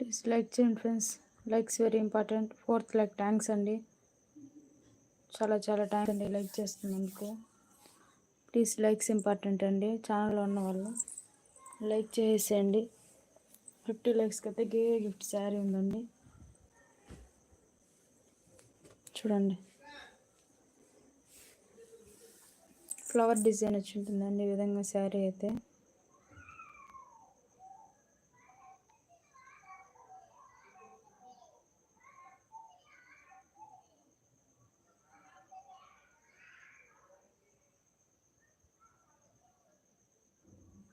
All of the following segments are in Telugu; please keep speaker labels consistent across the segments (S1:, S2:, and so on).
S1: ప్లీజ్ లైక్ చేయండి friends. Likes very important. 4th like thanks అండి. చాలా థ్యాంక్స్ అండి లైక్ చేస్తున్నందుకు. ప్లీజ్ లైక్స్ ఇంపార్టెంట్ అండి. ఛానల్లో ఉన్న వాళ్ళు లైక్ చేసేయండి. 50 లైక్స్కి అయితే గిఫ్ట్ శారీ ఉందండి. చూడండి, ఫ్లవర్ డిజైన్ వచ్చి ఉంటుందండి ఈ విధంగా శారీ అయితే.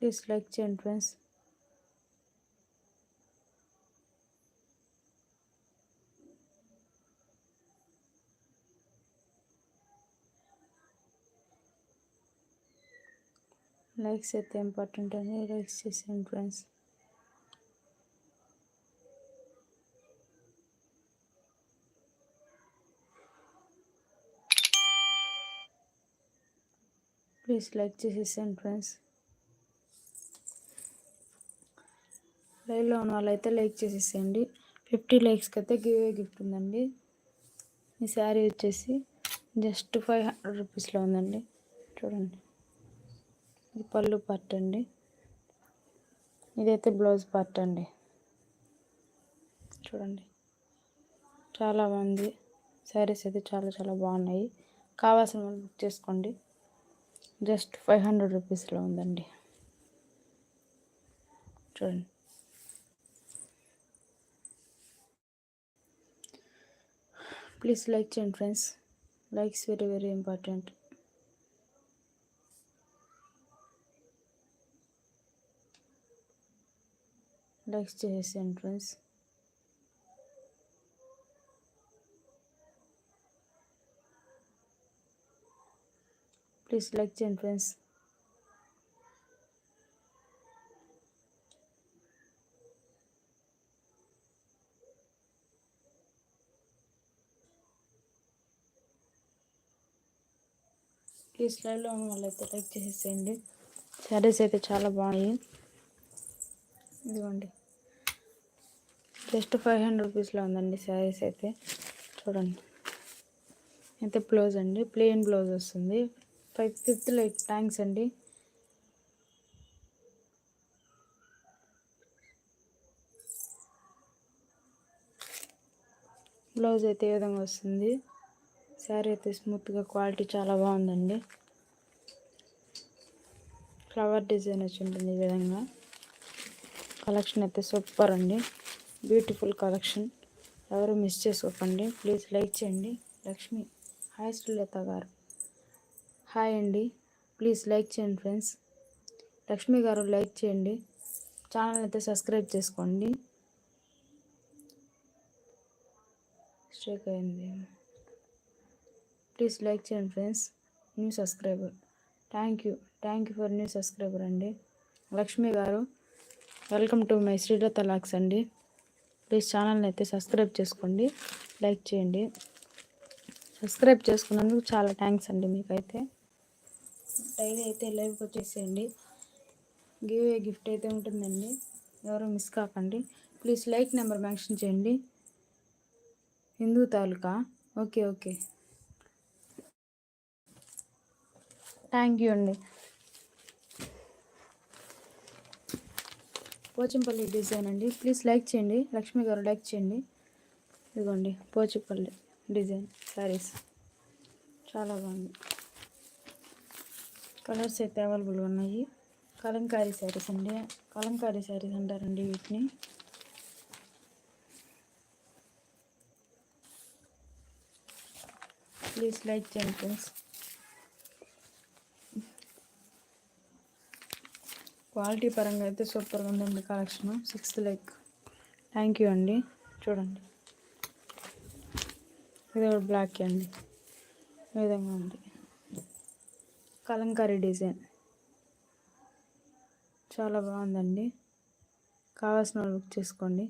S1: ప్లీజ్ లైక్ చేయండి ఫ్రెండ్స్. లైక్స్ అయితే ఇంపార్టెంట్ అండి. లైక్స్ చేసేయండి ఫ్రెండ్స్. ప్లీజ్ లైక్ చేసేసేయండి ఫ్రెండ్స్. లైవ్లో ఉన్న వాళ్ళైతే లైక్ చేసేసేయండి. 50 లైక్స్కి అయితే గిఫ్ట్ ఉందండి. ఈ శారీ వచ్చేసి జస్ట్ 500 రూపీస్లో ఉందండి. చూడండి, ఇది పళ్ళు పార్ట్ అండి. ఇదైతే బ్లౌజ్ పార్ట్ అండి. చూడండి, చాలా బాగుంది. శారీస్ అయితే చాలా బాగున్నాయి. కావాల్సిన వాళ్ళు బుక్ చేసుకోండి. జస్ట్ 500 రూపీస్లో ఉందండి. చూడండి, ప్లీజ్ లైక్ చేయండి friends. Likes very important. Likes చేసేయండి ఫ్రెండ్స్. ప్లీజ్ లైక్ చేయండి ఫ్రెండ్స్. ప్లీజ్ లైవ్లో ఉన్న వాళ్ళైతే లైక్ చేసేసేయండి. శారీస్ అయితే చాలా బాగున్నాయి. ఇదిగోండి, జస్ట్ 500 రూపీస్లో ఉందండి శారీస్ అయితే. చూడండి, అయితే బ్లౌజ్ అండి, ప్లెయిన్ బ్లౌజ్ వస్తుంది. 5th లైక్ థ్యాంక్స్ అండి. బ్లౌజ్ అయితే ఏ విధంగా వస్తుంది. శారీ అయితే స్మూత్గా, క్వాలిటీ చాలా బాగుందండి. ఫ్లవర్ డిజైన్ వచ్చి ఉంటుంది ఈ విధంగా. కలెక్షన్ అయితే సూపర్ అండి. Beautiful collection. ఎవరు మిస్ చేసుకోకండి. ప్లీజ్ లైక్ చేయండి. లక్ష్మి, హాయ్ శ్రీలత గారు, హాయ్ అండి. ప్లీజ్ లైక్ చేయండి ఫ్రెండ్స్. లక్ష్మి గారు లైక్ చేయండి. ఛానల్ అయితే సబ్స్క్రైబ్ చేసుకోండి. స్ట్రైక్ అయింది. ప్లీజ్ లైక్ చేయండి friends. New subscriber, thank you for new subscriber అండి. లక్ష్మి గారు, welcome to my Srilatha lakhs అండి. ప్లీజ్ ఛానల్ని అయితే సబ్స్క్రైబ్ చేసుకోండి. లైక్ చేయండి. సబ్స్క్రైబ్ చేసుకున్నందుకు చాలా థ్యాంక్స్ అండి. మీకైతే డైలీ అయితే లైవ్కి వచ్చేసేయండి. గిఫ్ట్ అయితే ఉంటుందండి. ఎవరు మిస్ కాకండి. ప్లీజ్ లైక్ నెంబర్ మెన్షన్ చేయండి. హిందూ తాలూకా, ఓకే. థ్యాంక్ యూ అండి. పోచంపల్లి డిజైన్ అండి. ప్లీజ్ లైక్ చేయండి. లక్ష్మి గారు లైక్ చేయండి. ఇదిగోండి, పోచంపల్లి డిజైన్ శారీస్ చాలా బాగుంది. కలర్స్ అయితే అవైలబుల్గా ఉన్నాయి. కలంకారీ శారీస్ అండి. కలంకారీ శారీస్ అంటారండి వీటిని. ప్లీజ్ లైక్ చేయండి ఫ్రెండ్స్. క్వాలిటీ పరంగా అయితే సూపర్గా ఉందండి collection. 6th like thank you అండి. చూడండి, ఇది కూడా బ్లాక్ అండి. ఈ విధంగా ఉంది కలంకారీ డిజైన్. చాలా బాగుందండి. కావాల్సిన వాళ్ళు బుక్ చేసుకోండి.